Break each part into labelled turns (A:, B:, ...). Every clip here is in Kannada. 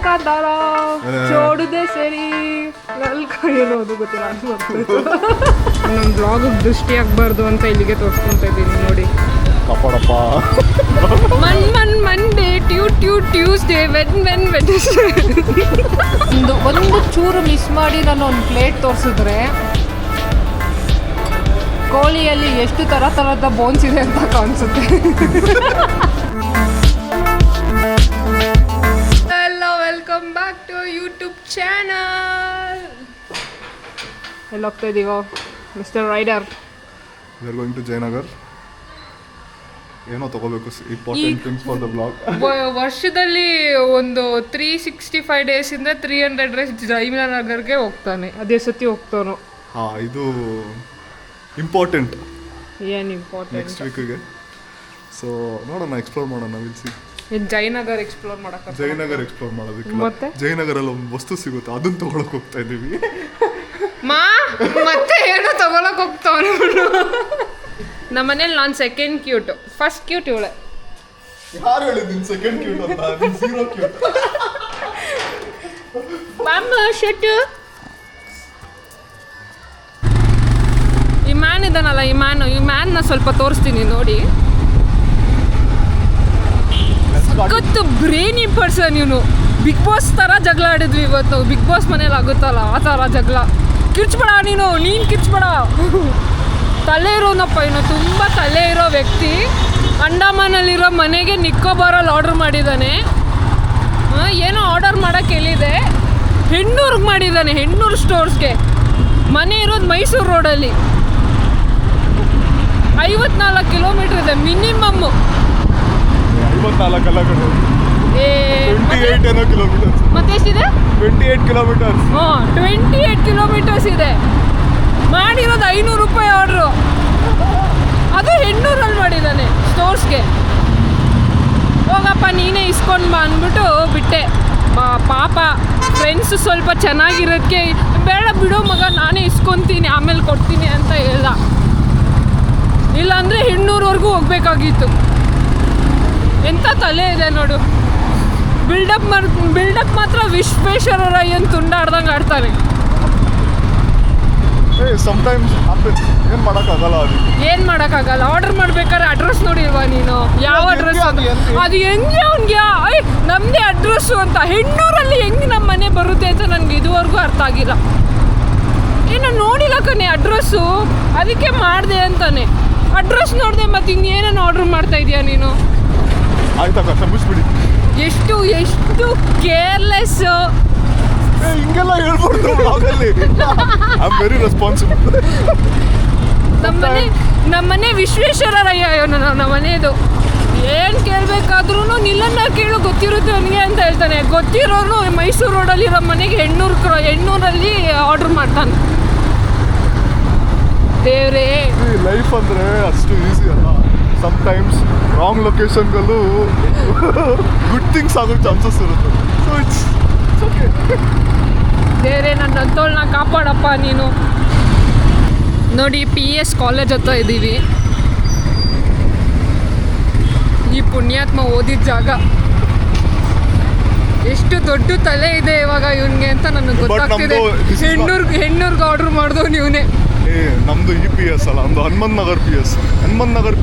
A: ಕಾಂತಾರ ಚೋಡುದೆ ಸರಿ ಏನೋದು ಗೊತ್ತಿಲ್ಲ ನಮ್ಮ ಬ್ಲಾಗ್ ದೃಷ್ಟಿ ಆಗ್ಬಾರ್ದು ಅಂತ ಇಲ್ಲಿಗೆ ತೋರಿಸ್ಕೊಂತ ಇದ್ದೀನಿ ನೋಡಿ.
B: ಕಾಪಾಡಪ್ಪ.
A: ಮಂಡೇ ಟ್ಯೂಸ್ಡೇ ವೆಡ್ನೆಸ್ಡೇ ಒಂದು ಚೂರು ಮಿಸ್ ಮಾಡಿ ನಾನು ಒಂದು ಪ್ಲೇಟ್ ತೋರಿಸಿದ್ರೆ ಕೋಳಿಯಲ್ಲಿ ಎಷ್ಟು ಥರದ ಬೋನ್ಸ್ ಇದೆ ಅಂತ ಕಾಣಿಸುತ್ತೆ. Hello, welcome back to YouTube channel. ಎಲ್ಲಿ ಹೋಗ್ತಾ ಇದ್ದೀವೋ mister rider?
B: We are going to Jayanagar. ಏನೋ ತಗೋಬೇಕು, important things for the blog.
A: ವರ್ಷದಲ್ಲಿ ಒಂದು 365 ಡೇಸಿಂದ 300 ಡೇಸ್ ಜಯನಗರ್ಗೆ ಹೋಗ್ತಾನೆ. ಅದೇ ಸತಿ ಹೋಗ್ತಾನೋ.
B: ಇದು ಇಂಪಾರ್ಟೆಂಟ್.
A: ಏನು ಇಂಪಾರ್ಟೆಂಟ್?
B: ನೆಕ್ಸ್ಟ್ ವೀಕಿಗೆ. ಸೊ ನೋಡೋಣ, ಎಕ್ಸ್ಪ್ಲೋರ್ ಮಾಡೋಣ. ವಿಲ್ಸಿ
A: ಜಯನಗರ್ ಎಕ್ಸ್ಪ್ಲೋರ್ ಮಾಡಕ್ಕೆ.
B: ಜಯನಗರ್ ಎಕ್ಸ್ಪ್ಲೋರ್ ಮಾಡೋದಕ್ಕೆ
A: ಮತ್ತೆ
B: ಜಯನಗರಲ್ಲಿ ಒಂದು ವಸ್ತು ಸಿಗುತ್ತೆ, ಅದನ್ನ ತಗೊಳಕ್ ಹೋಗ್ತಾ ಇದ್ದೀವಿ.
A: ಮತ್ತೆ ಏನೋ ತಗೊಳಕ್ ಹೋಗ್ತಾವನು. ನಮ್ಮ ಮನೇಲಿ ನಾನು ಸೆಕೆಂಡ್ ಕ್ಯೂಟ್, ಫಸ್ಟ್ ಕ್ಯೂಟ್ ಇವಳೆ.
B: ಯಾರು ಹೇಳಿದ್ ನಿನ್ ಸೆಕೆಂಡ್ ಕ್ಯೂಟ್ ಅಂತ? ನೀನ್ ಝೀರೋ ಕ್ಯೂಟ್.
A: ಈ ಮ್ಯಾನ್ ಇದ್ದಾನಲ್ಲ, ಈ ಮ್ಯಾನ್ನ ಸ್ವಲ್ಪ ತೋರಿಸ್ತೀನಿ ನೋಡಿ. ಗೊತ್ತು, ಬ್ರೇನಿ ಪರ್ಸನ್ ಇವನು. ಬಿಗ್ ಬಾಸ್ ಥರ ಜಗಳ ಆಡಿದ್ವಿ ಇವತ್ತು. ಬಿಗ್ ಬಾಸ್ ಮನೇಲಿ ಆಗುತ್ತಲ್ಲ ಆ ಥರ ಜಗಳ. ಕಿರ್ಚ್ಬೇಡ ನೀನು ಕಿರ್ಚ್ಬೇಡ. ತಲೆ ಇರೋನಪ್ಪ ಇವನು, ತುಂಬ ತಲೆ ಇರೋ ವ್ಯಕ್ತಿ. ಅಂಡಮಾನಲ್ಲಿರೋ ಮನೆಗೆ ನಿಕೋಬಾರಲ್ಲಿ ಆರ್ಡರ್ ಮಾಡಿದ್ದಾನೆ. ಏನೋ ಆರ್ಡರ್ ಮಾಡೋಕ್ಕೆ ಹೇಳಿದೆ, ಹೆಣ್ಣೂರಿಗೆ ಮಾಡಿದ್ದಾನೆ. ಹೆಣ್ಣೂರು ಸ್ಟೋರ್ಸ್ಗೆ. ಮನೆ ಇರೋದು ಮೈಸೂರು ರೋಡಲ್ಲಿ. 54 ಕಿಲೋಮೀಟ್ರ್ ಇದೆ ಮಿನಿಮಮ್ಮು.
B: 54 ಅಲ್ಲ ಕಣೋ, 28 ಏನೋ ಕಿಲೋಮೀಟರ್ಸ್.
A: ಮತ್ತೆ ಎಷ್ಟಿದೆ?
B: 28 ಕಿಲೋಮೀಟರ್ಸ್.
A: 28 ಕಿಲೋಮೀಟರ್ಸ್ ಇದೆ. ಮಾಡಿರೋದು 500 ರೂಪಾಯಿ ಆರ್ಡ್ರು. ಅದು ಹೆಣ್ಣೂರಲ್ಲಿ ಮಾಡಿದ್ದಾನೆ ಸ್ಟೋರ್ಸ್ಗೆ. ಹೋಗಪ್ಪ ನೀನೇ ಇಸ್ಕೊಂಡು ಬಾ ಅಂದ್ಬಿಟ್ಟು ಬಿಟ್ಟೆ. ಪಾಪ ಫ್ರೆಂಡ್ಸು ಸ್ವಲ್ಪ ಚೆನ್ನಾಗಿರೋದಕ್ಕೆ, ಬೇಡ ಬಿಡೋ ಮಗ ನಾನೇ ಇಸ್ಕೊತೀನಿ ಆಮೇಲೆ ಕೊಡ್ತೀನಿ ಅಂತ ಹೇಳ್ದ. ಇಲ್ಲಾಂದರೆ ಹೆಣ್ಣೂರವರೆಗೂ ಹೋಗ್ಬೇಕಾಗಿತ್ತು. ಎಂಥ ತಲೆ ಇದೆ ನೋಡು. ಬಿಲ್ಡಪ್ ಮಾತ್ರ ವಿಶ್ವೇಶ್ವರಯ್ಯನ ತುಂಡಾಡ್ದಂಗೆ ಆಡ್ತಾನೆ.
B: ಏನು ಮಾಡೋಕ್ಕಾಗಲ್ಲ.
A: ಏನು ಮಾಡೋಕ್ಕಾಗಲ್ಲ. ಆರ್ಡರ್ ಮಾಡ್ಬೇಕಾದ್ರೆ ಅಡ್ರೆಸ್ ನೋಡಿಲ್ವಾ ನೀನು? ಯಾವ ಅಡ್ರೆಸ್ ಅದು ಹೆಂಗೆ ಅವ್ನಿಗೆ ನಮ್ಮದೇ ಅಡ್ರೆಸ್ಸು ಅಂತ. ಹೆಣ್ಣೂರಲ್ಲಿ ಹೆಂಗೆ ನಮ್ಮ ಮನೆ ಬರುತ್ತೆ ಅಂತ ನನಗೆ ಇದುವರೆಗೂ ಅರ್ಥ ಆಗಿಲ್ಲ. ಏನು ನೋಡಿಲ್ಲ ಕಣೆ ಅಡ್ರೆಸ್ಸು, ಅದಕ್ಕೆ ಮಾಡಿದೆ ಅಂತಾನೆ. ಅಡ್ರೆಸ್ ನೋಡಿದೆ ಮತ್ತೆ ಇನ್ನೇನೇನು ಆರ್ಡ್ರ್ ಮಾಡ್ತಾ ಇದೀಯ ನೀನು?
B: ಆಯ್ತಕ್ಕ, ಕ್ಷಮಿಸ್ಬಿಡಿ. ಎಷ್ಟು
A: ಕೇರ್ಲೆಸ್.
B: ಹಿಂಗೆಲ್ಲ ಹೇಳ್ಬಾರ್ದು ಬ್ಲಾಗಲ್ಲಿ. I am very responsible.
A: ನಮ್ಮನೆ ವಿಶ್ವೇಶ್ವರಯ್ಯ ಇವನು. ನಮ್ಮ ಮನೆಯದು ಏನು ಕೇಳಬೇಕಾದ್ರೂ ನಿಲ್ಲನ್ನ ಕೇಳು, ಗೊತ್ತಿರುತ್ತೆ ಅವನಿಗೆ ಅಂತ ಹೇಳ್ತಾನೆ. ಗೊತ್ತಿರೋನು ಮೈಸೂರು ರೋಡಲ್ಲಿರೋ ಮನೆಗೆ ಹೆಣ್ಣೂರಲ್ಲಿ ಆರ್ಡ್ರ್ ಮಾಡ್ತಾನೆ. ದೇವ್ರೇ,
B: ಲೈಫ್ ಅಂದರೆ ಅಷ್ಟು ಈಸಿ ಅಲ್ಲ. ಸಮ್ಟೈಮ್ಸ್ ರಾಂಗ್ ಲೊಕೇಶನ್ಗಲ್ಲೂ ಗುಡ್ ಥಿಂಗ್ಸ್ ಆಗೋ ಚಾನ್ಸಸ್ ಇರುತ್ತೆ. So it's okay.
A: ಬೇರೆ ನನ್ನ ಅಂತೋಳನ್ನ ಕಾಪಾಡಪ್ಪ ನೀನು. ನೋಡಿ, PS ಕಾಲೇಜ್ ಹತ್ರ ಇದ್ದೀವಿ. ಈ ಪುಣ್ಯಾತ್ಮ ಓದಿದ ಜಾಗ. ಎಷ್ಟು ದೊಡ್ಡ ತಲೆ ಇದೆ ಇವಾಗ ಇವನಿಗೆ ಅಂತ ನನಗೆ ಗೊತ್ತಾಗ್ತಿದೆ. ಹೆಣ್ಣೂರ್ಗೆ ಆರ್ಡ್ರ್ ಮಾಡಿದವನು ಇವನೇ.
B: ನಮ್ದು EPS ಅಲ್ಲ, ನಮ್ದು ಹನುಮಂತ್ ನಗರ್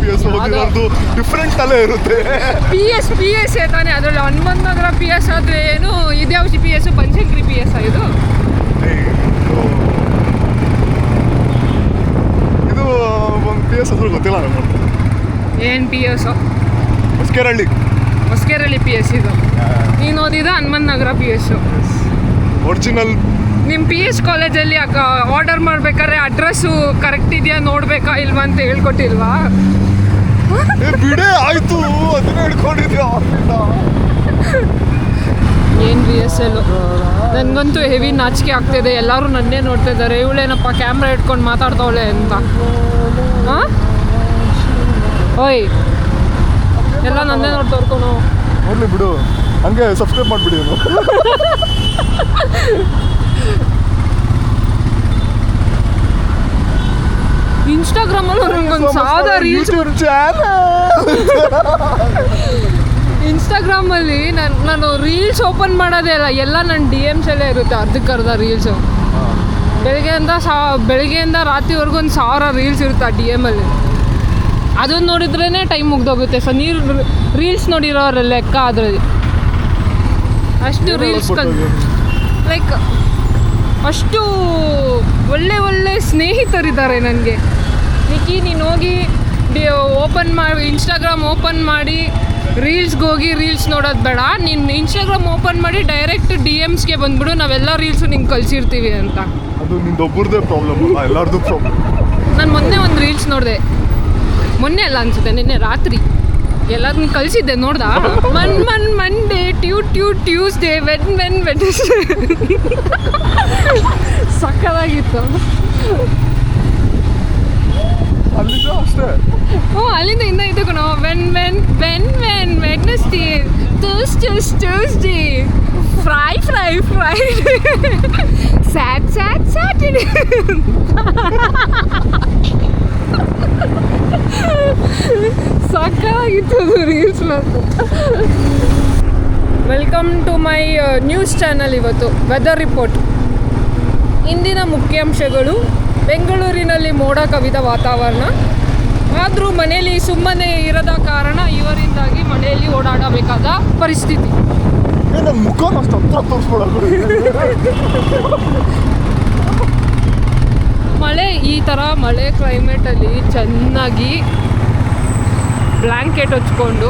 B: PS ಹೋಗಿರೋದು ಡಿಫ್ರೆಂಟ್ ತಲೆ ಇರುತ್ತೆ.
A: PS ತಾನೆ, ಅದರಲ್ಲಿ ಹನುಮಂತ್ ನಗರ PS ಆದರೆ ಏನು, ಇದ್ಯಾವ PS? ಬನಶಂಕರಿ PS ಇದು.
B: ಇದು ಒಂದು PS ಅದ್ರ ಗೊತ್ತಿಲ್ಲ ನಮ್ಗೆ.
A: ಏನು PS? ಹೊಸಕೆರಳ್ಳಿ PS ಇದು. ನೀನು ಓದಿದ ಹನುಮಂತ್ ನಗರ PS
B: ಒರಿಜಿನಲ್.
A: ನಿಮ್ಮ PS ಕಾಲೇಜಲ್ಲಿ ಆರ್ಡರ್ ಮಾಡ್ಬೇಕಾದ್ರೆ ಅಡ್ರೆಸ್ಸು ಕರೆಕ್ಟ್ ಇದೆಯಾ ನೋಡ್ಬೇಕಾ ಇಲ್ವಾ ಅಂತ ಹೇಳ್ಕೊಟ್ಟಿಲ್ವಾ?
B: ಬಿಡೇ ಆಯ್ತು, ಅದನ್ನ ಹೇಳ್ಕೊಂಡಿದ್ಯಾ?
A: ಏನು VSL. ನನಗಂತೂ ಹೆವಿ ನಾಚಿಕೆ ಆಗ್ತಿದೆ. ಎಲ್ಲರೂ ನನ್ನೇ ನೋಡ್ತಾ ಇದ್ದಾರೆ. ಇವಳೇನಪ್ಪ ಕ್ಯಾಮ್ರಾ ಇಟ್ಕೊಂಡು ಮಾತಾಡ್ತಾವಳೆ ಅಂತ. ಓಯ್, ಎಲ್ಲ ನನ್ನೇ ನೋಡ್ತವ್ರ್ಕೊನು.
B: ನೋಡ್ಲಿ ಬಿಡು, ಹಂಗೆ ಸಬ್ಸ್ಕ್ರೈಬ್ ಮಾಡಿಬಿಡಿ.
A: ಇನ್ಸ್ಟಾಗ್ರಾಮಲ್ಲೂ ನನಗೊಂದು ಸಾದಾ ರೀಲ್ಸ್. ಇನ್ಸ್ಟಾಗ್ರಾಮಲ್ಲಿ ನಾನು ರೀಲ್ಸ್ ಓಪನ್ ಮಾಡೋದೇ ಇಲ್ಲ, ಎಲ್ಲ ನನ್ನ DMs ಅಲ್ಲೇ ಇರುತ್ತೆ ಅರ್ಧಕ್ಕರ್ಧ ರೀಲ್ಸು. ಬೆಳಗ್ಗೆಯಿಂದ ರಾತ್ರಿವರೆಗೂ 1000 ರೀಲ್ಸ್ ಇರುತ್ತೆ ಆ DMಲ್ಲಿ. ಅದನ್ನು ನೋಡಿದ್ರೇ ಟೈಮ್ ಮುಗ್ದೋಗುತ್ತೆ. ರೀಲ್ಸ್ ನೋಡಿರೋರ ಲೆಕ್ಕ ಅದರಲ್ಲಿ ಅಷ್ಟು ರೀಲ್ಸ್ ಲೈಕ್ ಅಷ್ಟು ಒಳ್ಳೆ ಸ್ನೇಹಿತರಿದ್ದಾರೆ ನನಗೆ. ನಿಕ್ಕಿ ನೀನು ಹೋಗಿ ಇನ್ಸ್ಟಾಗ್ರಾಮ್ ಓಪನ್ ಮಾಡಿ ರೀಲ್ಸ್ಗೆ ಹೋಗಿ ರೀಲ್ಸ್ ನೋಡೋದು ಬೇಡ, ನೀನು ಇನ್ಸ್ಟಾಗ್ರಾಮ್ ಓಪನ್ ಮಾಡಿ ಡೈರೆಕ್ಟ್ DMಸ್ಗೆ ಬಂದ್ಬಿಡು, ನಾವೆಲ್ಲ ರೀಲ್ಸು ನಿಂಗೆ ಕಳಿಸಿರ್ತೀವಿ ಅಂತ.
B: ಅದು ನಿಂದೊಬ್ಬರದೇ ಪ್ರಾಬ್ಲಮ್ ಅಲ್ಲ, ಎಲ್ಲರದ್ದು ಪ್ರಾಬ್ಲಮ್.
A: ನಾನು ಮೊನ್ನೆ ಒಂದು ರೀಲ್ಸ್ ನೋಡಿದೆ, ಮೊನ್ನೆ ಅಲ್ಲ ಅನ್ಸುತ್ತೆ ನಿನ್ನೆ ರಾತ್ರಿ, ಎಲ್ಲದನ್ನ ಕಳಿಸಿದ್ದೆ ನೋಡ್ದ. ಮಂಡೇ ಟ್ಯೂಸ್ಡೇ ವೆಡ್ನೆಸ್ಡೇ ಸಕ್ಕದಾಗಿತ್ತು.
B: ಅಲ್ಲಿಂದ ಅಷ್ಟೇ.
A: ಅಲ್ಲಿಂದ ಇಂದ ಇದು ಕಣೋ, when Wednesday Tuesday Fri Saturday. ಸಾಕಾಗಿತ್ತು ಅದು reels. Welcome to my news channel. ಇವತ್ತು ವೆದರ್ ರಿಪೋರ್ಟ್. ಇಂದಿನ ಮುಖ್ಯಾಂಶಗಳು: ಬೆಂಗಳೂರಿನಲ್ಲಿ ಮೋಡ ಕವಿದ ವಾತಾವರಣ, ಆದರೂ ಮನೆಯಲ್ಲಿ ಸುಮ್ಮನೆ ಇರದ ಕಾರಣ ಇವರಿಂದಾಗಿ ಮನೆಯಲ್ಲಿ ಓಡಾಡಬೇಕಾದ ಪರಿಸ್ಥಿತಿ.
B: ನನ್ನ ಮುಖನ ಅಷ್ಟು ಹತ್ರ ತೋರಿಸ್ಕೊಡೋದು.
A: ಈ ಥರ ಮಳೆ ಕ್ಲೈಮೇಟಲ್ಲಿ ಚೆನ್ನಾಗಿ ಬ್ಲ್ಯಾಂಕೆಟ್ ಹಚ್ಕೊಂಡು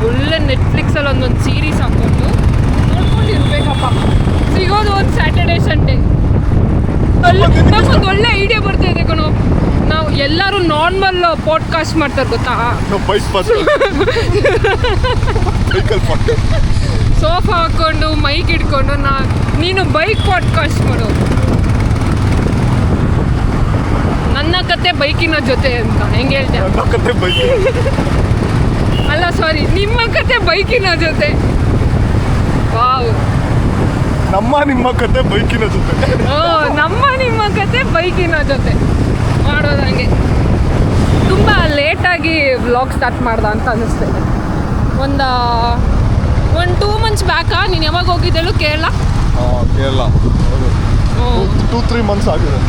A: ಒಳ್ಳೆ ನೆಟ್ಫ್ಲಿಕ್ಸಲ್ಲಿ ಒಂದೊಂದು ಸೀರೀಸ್ ಹಾಕ್ಕೊಂಡು ನೋಡ್ಕೊಂಡಿರ್ಬೇಕಪ್ಪ. ಸಿಗೋದು ಒಂದು ಸ್ಯಾಟರ್ಡೇ ಸಂಡೇ. ನಮಗೊಂದು ಒಳ್ಳೆ ಐಡಿಯಾ ಬರ್ತಾ ಇದೆ ಕಣೋ. ನಾವು ಎಲ್ಲರೂ ನಾರ್ಮಲ್ ಪಾಡ್ಕಾಸ್ಟ್ ಮಾಡ್ತಾರೆ ಗೊತ್ತಾ, ಸೋಫಾ ಹಾಕ್ಕೊಂಡು ಮೈಕ್ ಇಟ್ಕೊಂಡು ನೀನು ಬೈಕ್ ಪಾಡ್ಕಾಸ್ಟ್ ಮಾಡು. ನನ್ನ ಕತೆ ಬೈಕಿನ ಜೊತೆ ಅಂತ ಹೆಂಗೆ ಹೇಳ್ತೀಯ? ಅಲ್ಲ ಸಾರಿ, ನಿಮ್ಮ ಕತೆ ಬೈಕಿನ ಜೊತೆ. ವಾವ್,
B: ನಿಮ್ಮ ಕತೆ ಬೈಕಿನ ಜೊತೆ.
A: ನಿಮ್ಮ ಕತೆ ಬೈಕಿನ ಜೊತೆ ಮಾಡೋದು. ಹಂಗೆ ತುಂಬ ಲೇಟಾಗಿ ವ್ಲಾಗ್ ಸ್ಟಾರ್ಟ್ ಮಾಡ್ದ ಅಂತ ಅನ್ನಿಸ್ತೇನೆ. ಒಂದು 2 months ಬ್ಯಾಕಾ? ನೀನು ಯಾವಾಗ ಹೋಗಿದ್ದೆಳು? ಕೇರಳ
B: 2-3 months ಆಗಿದೆ.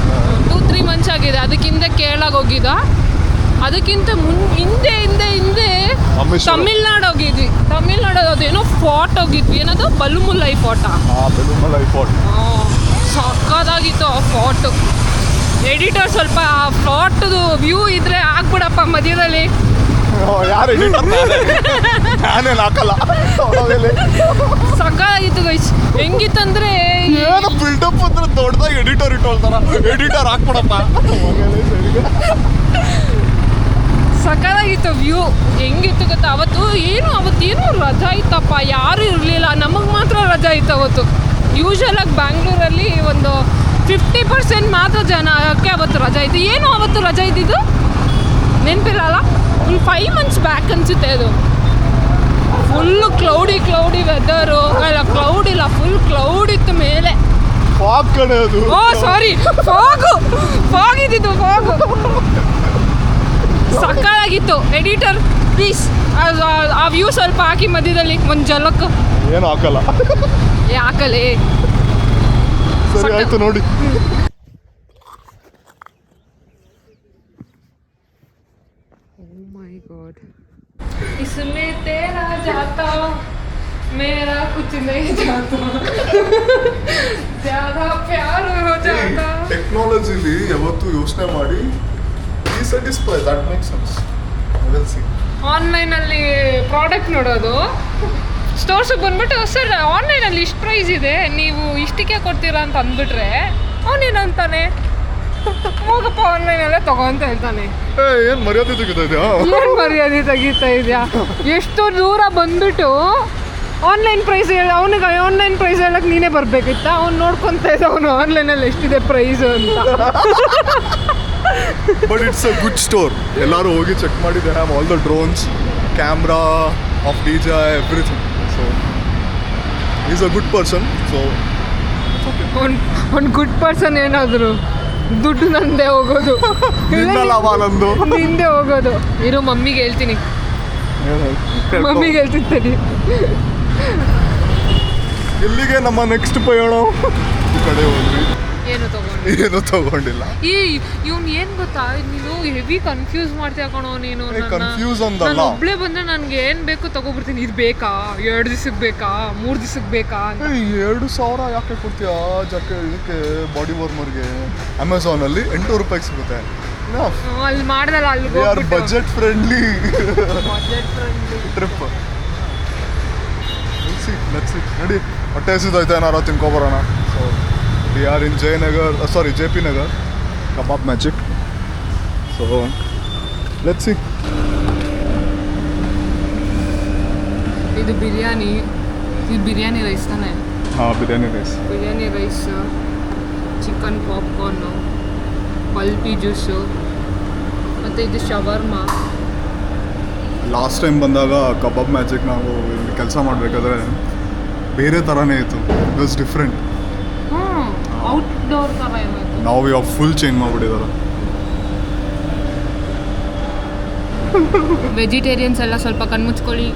A: 2-3 months ಆಗಿದೆ. ಅದಕ್ಕಿಂತ ಕೇರಳಗೆ ಹೋಗಿದ್ದ. ಅದಕ್ಕಿಂತ ಹಿಂದೆ ತಮಿಳ್ನಾಡು ಹೋಗಿದ್ವಿ. ತಮಿಳ್ನಾಡು ಅದೇನೋ ಫೋರ್ಟ್ ಹೋಗಿದ್ವಿ. ಏನದು ಬಲುಮುಲೈ ಫೋರ್ಟ. ಸಕ್ಕದಾಗಿತ್ತು ಆ ಫೋರ್ಟು. ಎಡಿಟರ್ ಸ್ವಲ್ಪ ಆ ಫೋರ್ಟ್ದು ವ್ಯೂ ಇದ್ರೆ ಹಾಕ್ಬಿಡಪ್ಪ ಮಧ್ಯದಲ್ಲಿ.
B: ಯಾರು ಎಡಿಟರ್? ನಾನೇನು ಹಾಕಲ್ಲ.
A: ಸಕ್ಕದಾಗಿತ್ತು ಗೈಸ್. ಹೆಂಗಿತ್ತಂದ್ರೆ
B: ಏನು ಬಿಲ್ಡಪ್ ಅಂದ್ರೆ ದೊಡ್ಡದಾಗಿ ಎಡಿಟರ್ ಇಟ್ಟೋಳ್ತಾರ. ಎಡಿಟರ್ ಹಾಕ್ಬಿಡಪ್ಪ.
A: ಸಕ್ಕದಾಗಿತ್ತು ವ್ಯೂ. ಹೆಂಗಿತ್ತು ಗೊತ್ತಾ? ಅವತ್ತೇನು ರಜಾ ಇತ್ತಪ್ಪ, ಯಾರು ಇರಲಿಲ್ಲ. ನಮಗೆ ಮಾತ್ರ ರಜಾ ಇತ್ತು ಅವತ್ತು. ಯೂಶ್ವಲಾಗಿ ಬ್ಯಾಂಗ್ಳೂರಲ್ಲಿ ಒಂದು 50% ಮಾತ್ರ ಜನಕ್ಕೆ ಅವತ್ತು ರಜಾ ಇತ್ತು. ಏನು ಅವತ್ತು ರಜಾ ಇದ್ದಿದ್ದು ನೆನಪಿರಲ್ಲ. ಒಂದು 5 months ಬ್ಯಾಕ್ ಅನಿಸುತ್ತೆ. ಅದು ಫುಲ್ಲು ಕ್ಲೌಡಿ ವೆದರು. ಅಲ್ಲ ಕ್ಲೌಡ್ ಇಲ್ಲ, ಫುಲ್ ಕ್ಲೌಡ್ ಇತ್ತು ಮೇಲೆ. ಸಾರಿ, ಫಾಗ್ ಇದ್ದಿದ್ದು. ಸಕ್ಕತ್ತಾಗಿತ್ತು. ಎಡಿಟರ್ ಪ್ಲೀಸ್ ಆ ವ್ಯೂ ಸ್ವಲ್ಪ ಹಾಕಿ ಮಧ್ಯದಲ್ಲಿ ಒಂದು ಜಲಕ್.
B: ಏನು ಹಾಕಲ್ಲ.
A: ಹಾಕಲೇ.
B: ಸರಿ ಆಯ್ತು ನೋಡಿ.
A: Oh my God. इसमें तेरा जाता मेरा कुछ नहीं जाता ज़्यादा प्यार हो जाता.
B: ಟೆಕ್ನಾಲಜಿಲಿ ಯಾವತ್ತು ಯೋಚನೆ ಮಾಡಿ ಈ ಸ್ಯಾಟಿಸ್ಫೈ ದಟ್ ಮೇಕ್ಸ್ ಸೆನ್ಸ್.
A: ಆನ್ಲೈನಲ್ಲಿ ಪ್ರಾಡಕ್ಟ್ ನೋಡೋದು, ಸ್ಟೋರ್ಸಿಗೆ ಬಂದ್ಬಿಟ್ಟು ಸರ್ ಆನ್ಲೈನಲ್ಲಿ ಇಷ್ಟು ಪ್ರೈಸ್ ಇದೆ, ನೀವು ಇಷ್ಟಕ್ಕೆ ಕೊಡ್ತೀರಾ ಅಂತ ಅಂದ್ಬಿಟ್ರೆ ಅವನೇನಂತಾನೆ, ಹೋಗಪ್ಪ ಆನ್ಲೈನಲ್ಲೇ ತಗೋ ಅಂತ ಹೇಳ್ತಾನೆ.
B: ಏನು ಮರ್ಯಾದೆ ತೆಗಿತಾ ಇದೆಯಾ?
A: ಏನು ಮರ್ಯಾದೆ ತೆಗಿತಾ ಇದೆಯಾ? ಎಷ್ಟು ದೂರ ಬಂದ್ಬಿಟ್ಟು ಆನ್ಲೈನ್ ಪ್ರೈಸ್ ಅವನಿಗೆ ಆನ್ಲೈನ್ ಪ್ರೈಸ್ ಹೇಳಕ್ಕೆ ನೀನೇ ಬರಬೇಕಿತ್ತ? ಅವ್ನು ನೋಡ್ಕೊತ ಇದ್ದ ಅವನು ಆನ್ಲೈನಲ್ಲಿ ಎಷ್ಟಿದೆ ಪ್ರೈಸು ಅಂತ.
B: But it's a good store. ಎಲ್ಲರೂ ಹೋಗಿ ಚೆಕ್ ಮಾಡಿ. They have all the drones, camera off DJ, everything. So is a good person. So
A: ಒಂದು ಗುಡ್ ಪರ್ಸನ್ ಏನಾದರೂ ದುಡ್ಡು ನಂದೇ ಹೋಗೋದು,
B: ನಂದು
A: ನಿಂದೆ ಹೋಗೋದು. ಇರು ಮಮ್ಮಿಗೆ ಹೇಳ್ತೀನಿ. ಮಮ್ಮಿಗೆ ಹೇಳ್ತಿರ್ತಾನೆ.
B: ಎಲ್ಲಿಗೆ ನಮ್ಮ ನೆಕ್ಸ್ಟ್ ಪಯಣ? ಈ ಕಡೆ ಹೋದ್ವಿ,
A: ಏನು ತಗೊಂಡು
B: ಏನು ತಗೊಂಡಿಲ್ಲ.
A: ಇವ್ನು ಏನು ಗೊತ್ತಾ, ನೀನು ಹೆವಿ ಕನ್ಫ್ಯೂಸ್ ಮಾಡ್ತೀಯ ಕಣೋ ನೀನು.
B: ಕನ್ಫ್ಯೂಸ್ ಅಂದಲ್ಲ,
A: ನಾನು ಒಬ್ಳೆ ಬಂದ್ರೆ ನನಗೆ ಏನು ಬೇಕು ತಗೊಬಿಡ್ತೀನಿ. ಇದು ಬೇಕಾ, 2 ದಿವಸಕ್ಕೆ ಬೇಕಾ, 3 ದಿವಸಕ್ಕೆ ಬೇಕಾ ಅಂತ.
B: 2,000 ಯಾಕೆ ಕೊಡ್ತೀಯಾ ಇದಕ್ಕೆ ಬಾಡಿ ವಾರ್ಮರ್ಗೆ? ಅಮೆಝಾನಲ್ಲಿ 800 ರೂಪಾಯಿಗೆ ಸಿಗುತ್ತೆ.
A: ಅಲ್ಲಿ ಮಾಡ್ದಲ್ಲ, ಅಲ್ಲಿ
B: ಬಜೆಟ್ ಫ್ರೆಂಡ್ಲಿ ಟ್ರಿಪ್. ನಡಿ, ಹೊಟ್ಟೆ ಹಸಿದೈತೆ, ಏನಾರ ತಿನ್ಕೊಬರೋಣ. So we are in Jayanagar, sorry JP Nagar, Kebab Magic. So let's see.
A: ಇದು ಬಿರಿಯಾನಿ ರೈಸ್ ತಾನೆ?
B: ಹಾಂ, biryani rice,
A: chicken popcorn, pulpy juice, ಮತ್ತು ಇದು ಶವರ್ಮಾ.
B: ಲಾಸ್ಟ್ ಟೈಮ್ ಬಂದಾಗ ಕಬಾಬ್ ಮ್ಯಾಜಿಕ್ ನಾವು ಇಲ್ಲಿ ಕೆಲಸ ಮಾಡಬೇಕಾದ್ರೆ ಬೇರೆ ಥರನೇ ಇತ್ತು. It was different.
A: ಔಟ್ಡೋರ್ ಥರ ಏನಾಯ್ತು.
B: ನಾವು ಇವಾಗ ಫುಲ್ ಚೇಂಜ್ ಮಾಡಿಬಿಟ್ಟಿದ್ದಾರೆ.
A: ವೆಜಿಟೇರಿಯನ್ಸ್ ಎಲ್ಲ ಸ್ವಲ್ಪ ಕಣ್ಮುಚ್ಕೊಳ್ಳಿ.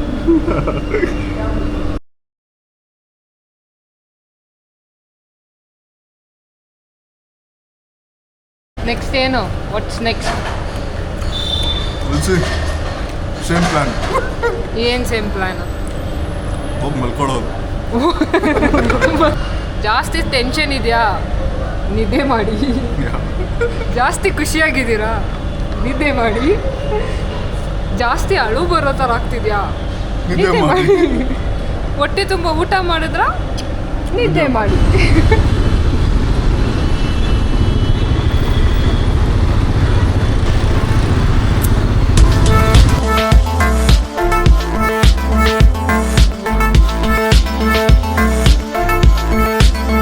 A: ನೆಕ್ಸ್ಟ್ ಏನು? What's next?
B: Same plan.
A: ಏನು ಸೇಮ್ ಪ್ಲಾನ್?
B: ಹೋಗಿ ಮಲ್ಕೊಳ್ಳೋದು.
A: ಜಾಸ್ತಿ ಟೆನ್ಷನ್ ಇದೆಯಾ? ನಿದ್ದೆ ಮಾಡಿ. ಜಾಸ್ತಿ ಖುಷಿಯಾಗಿದ್ದೀರಾ? ನಿದ್ದೆ ಮಾಡಿ. ಜಾಸ್ತಿ ಅಳು ಬರೋ ಥರ ಆಗ್ತಿದ್ಯಾ? ನಿದ್ದೆ ಮಾಡಿ. ಹೊಟ್ಟೆ ತುಂಬ ಊಟ ಮಾಡಿದ್ರ ನಿದ್ದೆ ಮಾಡಿ.